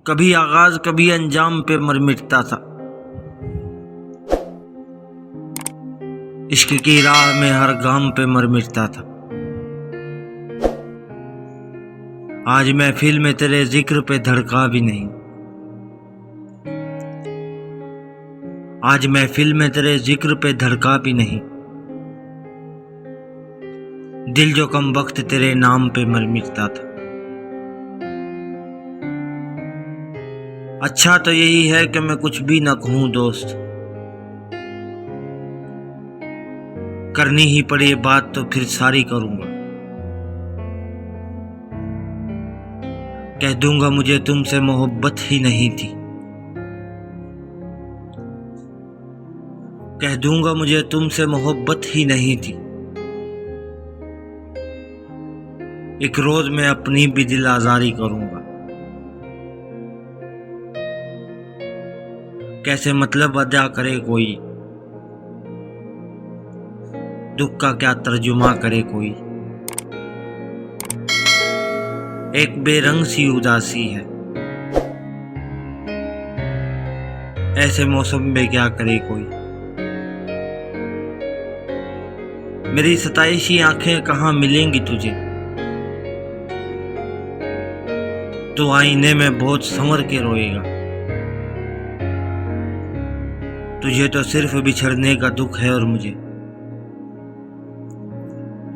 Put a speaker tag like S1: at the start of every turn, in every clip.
S1: कभी आगाज कभी अंजाम पे मर मिटता था। इश्क की राह में हर गाम पे मर मिटता था। आज महफिल में तेरे जिक्र पे धड़का भी नहीं। आज महफिल में तेरे जिक्र पे धड़का भी नहीं। दिल जो कम वक्त तेरे नाम पे मर मिटता था। अच्छा तो यही है कि मैं कुछ भी न कहूं दोस्त, करनी ही पड़े बात तो फिर सारी करूंगा। कह दूंगा मुझे तुमसे मोहब्बत ही नहीं थी। कह दूंगा मुझे तुमसे मोहब्बत ही नहीं थी। एक रोज मैं अपनी भी दिल आजारी करूंगा। कैसे मतलब अदा करे कोई, दुख का क्या तर्जुमा करे कोई। एक बेरंग सी उदासी है, ऐसे मौसम में क्या करे कोई। मेरी सताइशी आंखें कहाँ मिलेंगी तुझे, तो आईने में बहुत संवर के रोएगा। तुझे तो सिर्फ बिछड़ने का दुख है और मुझे,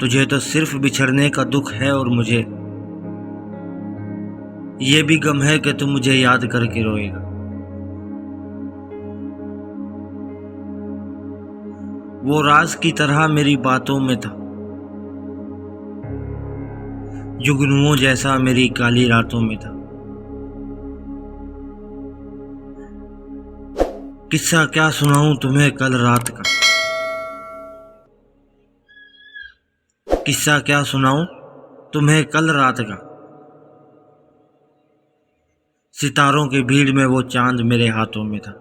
S1: तुझे तो सिर्फ बिछड़ने का दुख है और मुझे ये भी गम है कि तू मुझे याद करके रोएगा। वो राज की तरह मेरी बातों में था, जुगनुओं जैसा मेरी काली रातों में था। किस्सा क्या सुनाऊं तुम्हें कल रात का, किस्सा क्या सुनाऊं तुम्हें कल रात का। सितारों की भीड़ में वो चांद मेरे हाथों में था।